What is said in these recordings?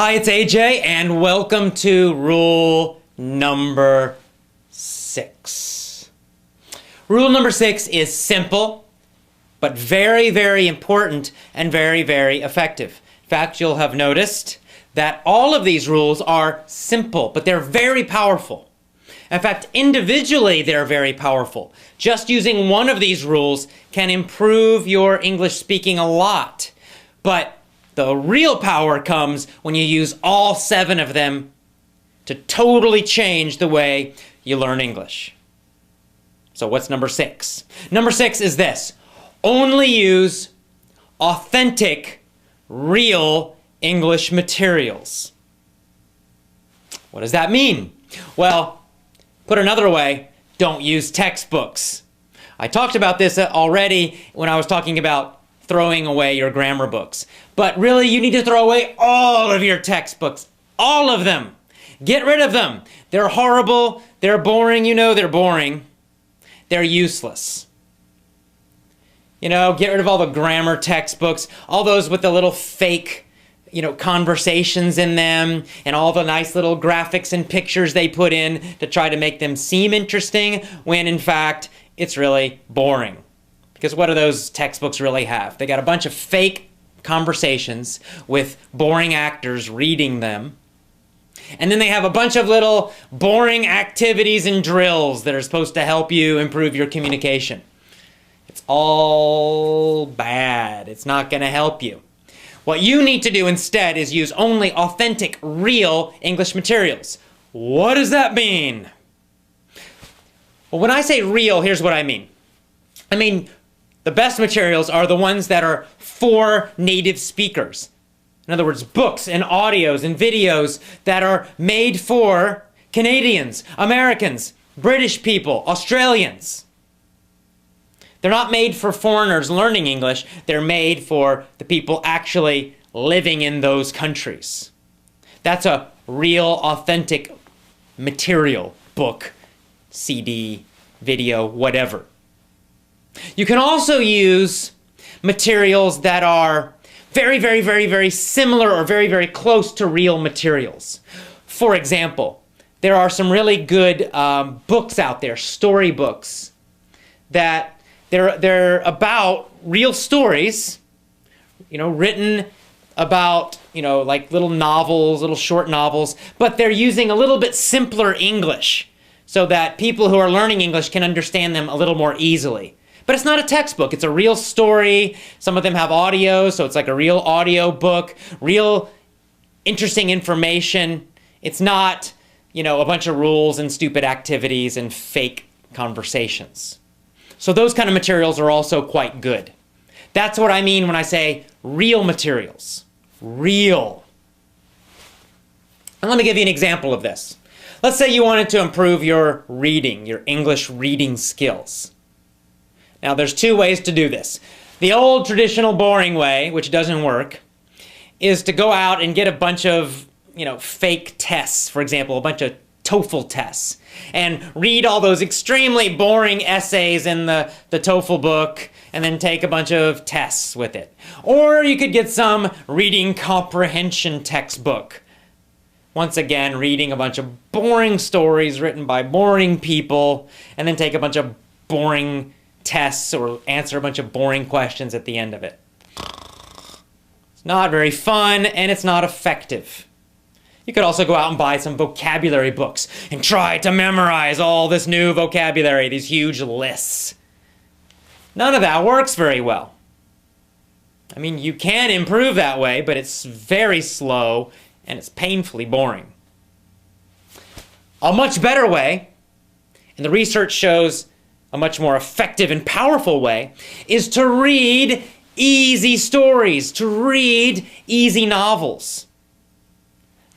Hi, it's AJ, and welcome to rule number 6. Rule number 6 is simple, but very, very important and very, very effective. In fact, you'll have noticed that all of these rules are simple, but they're very powerful. In fact, individually, they're very powerful. Just using one of these rules can improve your English speaking a lot. But the real power comes when you use all 7 of them to totally change the way you learn English. So what's number 6? Number 6 is this: only use authentic, real English materials. What does that mean? Well, put another way, don't use textbooks. I talked about this already when I was talking about throwing away your grammar books. But really, you need to throw away all of your textbooks. All of them. Get rid of them. They're horrible. They're boring. You know they're boring. They're useless. You know, get rid of all the grammar textbooks, all those with the little fake, conversations in them, and all the nice little graphics and pictures they put in to try to make them seem interesting, when in fact, it's really boring. Because what do those textbooks really have? They got a bunch of fake conversations with boring actors reading them. And then they have a bunch of little boring activities and drills that are supposed to help you improve your communication. It's all bad. It's not going to help you. What you need to do instead is use only authentic, real English materials. What does that mean? Well, when I say real, here's what I mean. The best materials are the ones that are for native speakers. In other words, books and audios and videos that are made for Canadians, Americans, British people, Australians. They're not made for foreigners learning English. They're made for the people actually living in those countries. That's a real, authentic material, book, CD, video, whatever. You can also use materials that are very, very, very, very similar or very, very close to real materials. For example, there are some really good books out there, storybooks, that they're about real stories, written about, like little novels, little short novels, but they're using a little bit simpler English so that people who are learning English can understand them a little more easily. But it's not a textbook. It's a real story. Some of them have audio, so it's like a real audio book, real interesting information. It's not, a bunch of rules and stupid activities and fake conversations. So those kind of materials are also quite good. That's what I mean when I say real materials. Real. And let me give you an example of this. Let's say you wanted to improve your reading, your English reading skills. Now, there's 2 ways to do this. The old traditional boring way, which doesn't work, is to go out and get a bunch of, fake tests, for example, a bunch of TOEFL tests, and read all those extremely boring essays in the TOEFL book, and then take a bunch of tests with it. Or you could get some reading comprehension textbook. Once again, reading a bunch of boring stories written by boring people, and then take a bunch of boring tests or answer a bunch of boring questions at the end of it. It's not very fun, and it's not effective. You could also go out and buy some vocabulary books and try to memorize all this new vocabulary, these huge lists. None of that works very well. You can improve that way, but it's very slow and it's painfully boring. A much better way, and the research shows a much more effective and powerful way, is to read easy stories, to read easy novels.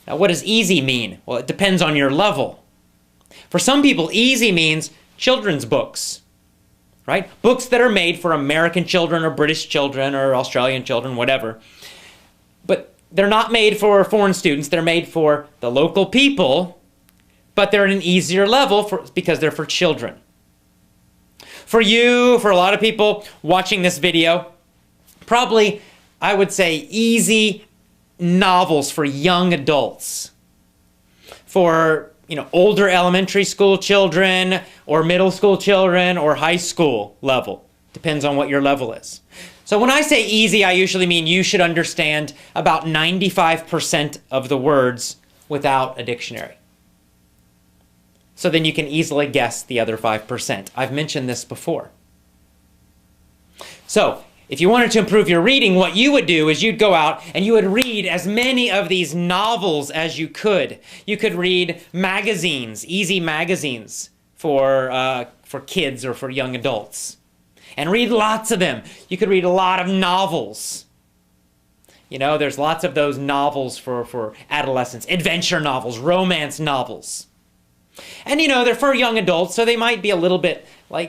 Now, what does easy mean? Well, it depends on your level. For some people, easy means children's books, right? Books that are made for American children or British children or Australian children, whatever. But they're not made for foreign students. They're made for the local people, but they're at an easier level because they're for children. For you, for a lot of people watching this video, probably I would say easy novels for young adults. For, older elementary school children or middle school children or high school level. Depends on what your level is. So when I say easy, I usually mean you should understand about 95% of the words without a dictionary. So then you can easily guess the other 5%. I've mentioned this before. So if you wanted to improve your reading, what you would do is you'd go out and you would read as many of these novels as you could. You could read magazines, easy magazines for kids or for young adults. And read lots of them. You could read a lot of novels. There's lots of those novels for adolescents. Adventure novels, romance novels. And they're for young adults, so they might be a little bit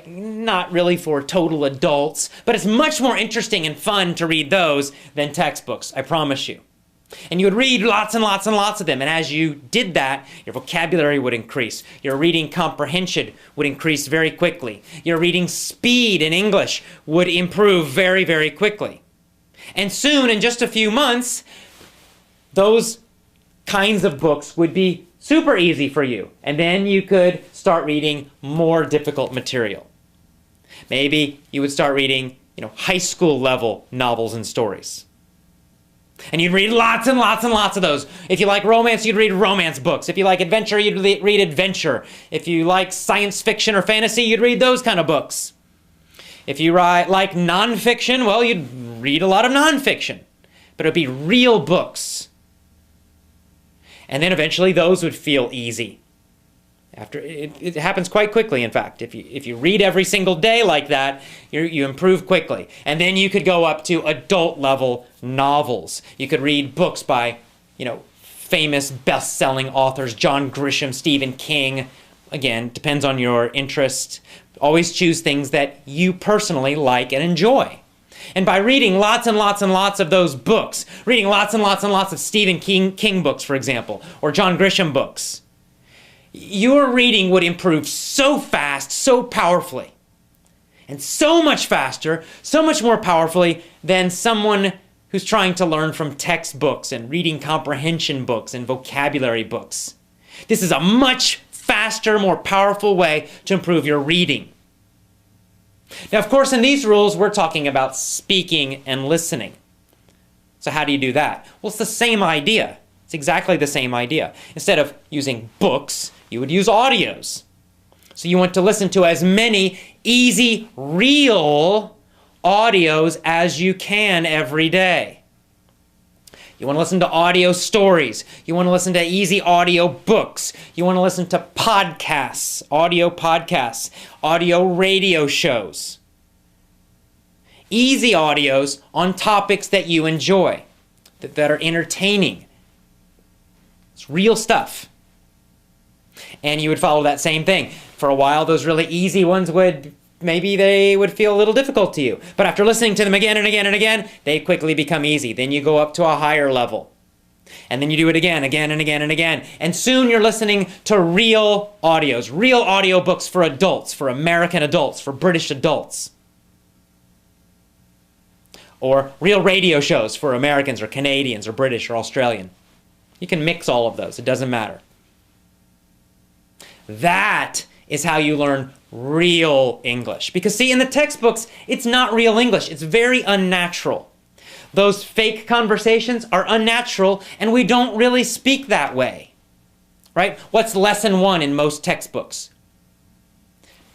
not really for total adults, but it's much more interesting and fun to read those than textbooks, I promise you. And you would read lots and lots and lots of them, and as you did that, your vocabulary would increase. Your reading comprehension would increase very quickly. Your reading speed in English would improve very, very quickly. And soon, in just a few months, those kinds of books would be super easy for you. And then you could start reading more difficult material. Maybe you would start reading, high school level novels and stories. And you'd read lots and lots and lots of those. If you like romance, you'd read romance books. If you like adventure, you'd read adventure. If you like science fiction or fantasy, you'd read those kind of books. If you like nonfiction, well, you'd read a lot of nonfiction. But it would be real books. And then eventually those would feel easy. It happens quite quickly, in fact. If you read every single day like that, you improve quickly. And then you could go up to adult level novels. You could read books by, famous best-selling authors, John Grisham, Stephen King. Again, depends on your interest. Always choose things that you personally like and enjoy. And by reading lots and lots and lots of those books, reading lots and lots and lots of Stephen King books, for example, or John Grisham books, your reading would improve so fast, so powerfully, and so much faster, so much more powerfully than someone who's trying to learn from textbooks and reading comprehension books and vocabulary books. This is a much faster, more powerful way to improve your reading. Now, of course, in these rules, we're talking about speaking and listening. So how do you do that? Well, it's the same idea. It's exactly the same idea. Instead of using books, you would use audios. So you want to listen to as many easy, real audios as you can every day. You want to listen to audio stories. You want to listen to easy audio books. You want to listen to podcasts, audio radio shows. Easy audios on topics that you enjoy, that are entertaining. It's real stuff. And you would follow that same thing. For a while, those really easy ones maybe they would feel a little difficult to you. But after listening to them again and again and again, they quickly become easy. Then you go up to a higher level. And then you do it again and again and again. And soon you're listening to real audios, real audio books for adults, for American adults, for British adults. Or real radio shows for Americans or Canadians or British or Australian. You can mix all of those. It doesn't matter. That is how you learn real English. Because see, in the textbooks, it's not real English. It's very unnatural. Those fake conversations are unnatural, and we don't really speak that way. Right? What's lesson 1 in most textbooks?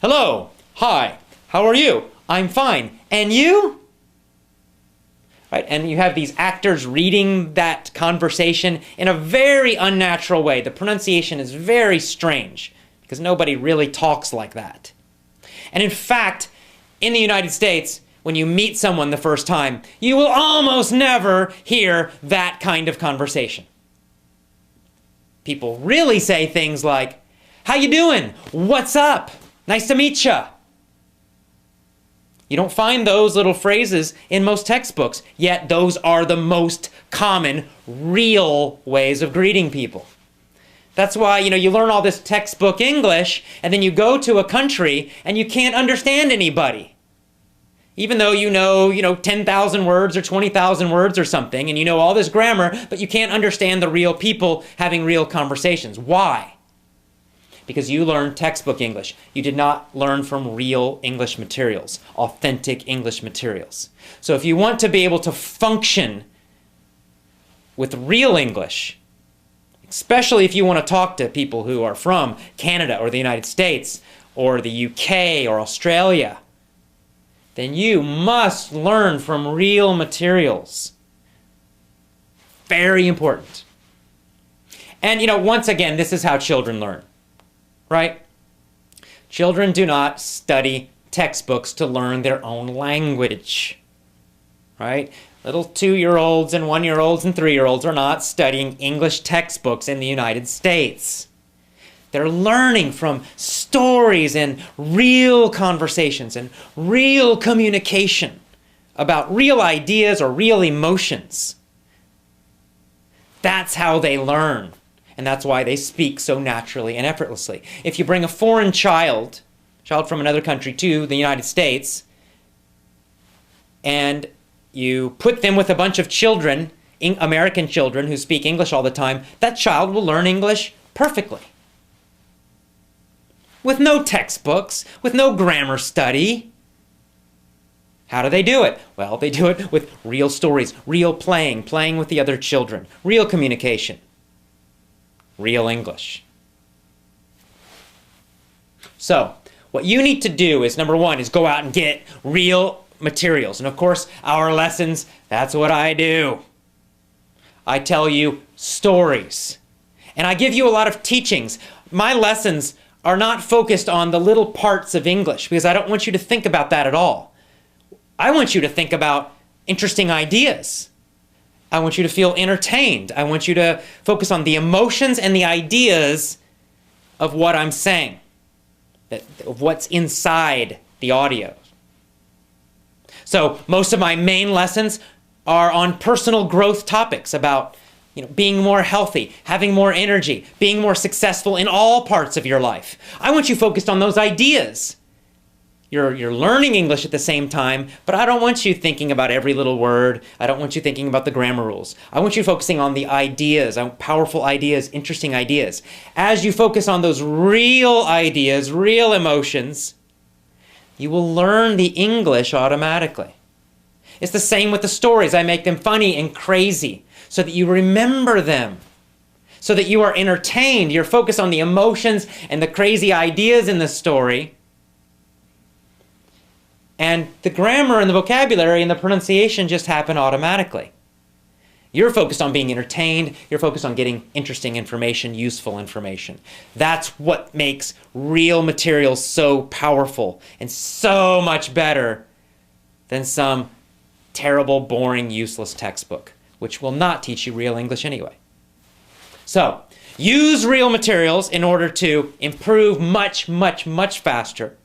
Hello. Hi. How are you? I'm fine. And you? Right? And you have these actors reading that conversation in a very unnatural way. The pronunciation is very strange, because nobody really talks like that. And in fact, in the United States, when you meet someone the first time, you will almost never hear that kind of conversation. People really say things like, "How you doing? What's up? Nice to meet ya." You don't find those little phrases in most textbooks, yet those are the most common, real ways of greeting people. That's why, you learn all this textbook English, and then you go to a country, and you can't understand anybody. Even though you know 10,000 words or 20,000 words or something, and you know all this grammar, but you can't understand the real people having real conversations. Why? Because you learned textbook English. You did not learn from real English materials, authentic English materials. So if you want to be able to function with real English, especially if you want to talk to people who are from Canada or the United States or the UK or Australia, then you must learn from real materials. Very important. And once again, this is how children learn. Right? Children do not study textbooks to learn their own language. Right? Little 2-year-olds and 1-year-olds and 3-year-olds are not studying English textbooks in the United States. They're learning from stories and real conversations and real communication about real ideas or real emotions. That's how they learn. And that's why they speak so naturally and effortlessly. If you bring a foreign child from another country to the United States, and you put them with a bunch of children, American children who speak English all the time, that child will learn English perfectly. With no textbooks, with no grammar study. How do they do it? Well, they do it with real stories, real playing with the other children, real communication. Real English. So, what you need to do is, number one, is go out and get real materials. And of course, our lessons, that's what I do. I tell you stories. And I give you a lot of teachings. My lessons are not focused on the little parts of English, because I don't want you to think about that at all. I want you to think about interesting ideas. I want you to feel entertained. I want you to focus on the emotions and the ideas of what I'm saying, of what's inside the audio. So most of my main lessons are on personal growth topics about being more healthy, having more energy, being more successful in all parts of your life. I want you focused on those ideas. You're learning English at the same time, but I don't want you thinking about every little word. I don't want you thinking about the grammar rules. I want you focusing on the ideas, on powerful ideas, interesting ideas. As you focus on those real ideas, real emotions, you will learn the English automatically. It's the same with the stories. I make them funny and crazy so that you remember them, so that you are entertained. You're focused on the emotions and the crazy ideas in the story. And the grammar and the vocabulary and the pronunciation just happen automatically. You're focused on being entertained. You're focused on getting interesting information, useful information. That's what makes real material so powerful and so much better than some terrible, boring, useless textbook, which will not teach you real English anyway. So, use real materials in order to improve much, much, much faster,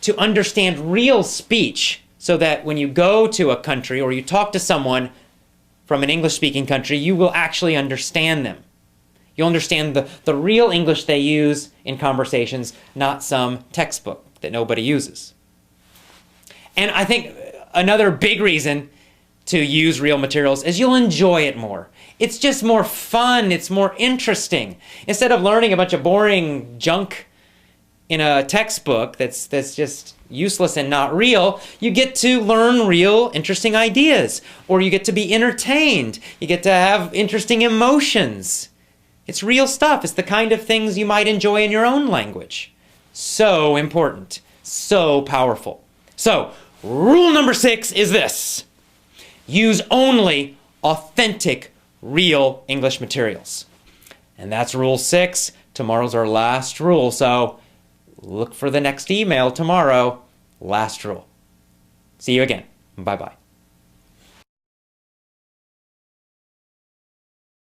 to understand real speech so that when you go to a country or you talk to someone from an English-speaking country, you will actually understand them. You'll understand the real English they use in conversations, not some textbook that nobody uses. And I think another big reason to use real materials is you'll enjoy it more. It's just more fun. It's more interesting. Instead of learning a bunch of boring junk in a textbook that's just useless and not real, you get to learn real, interesting ideas. Or you get to be entertained. You get to have interesting emotions. It's real stuff. It's the kind of things you might enjoy in your own language. So important. So powerful. So, rule number 6 is this. Use only authentic, real English materials. And that's rule 6. Tomorrow's our last rule, so look for the next email tomorrow. Last rule. See you again. Bye-bye.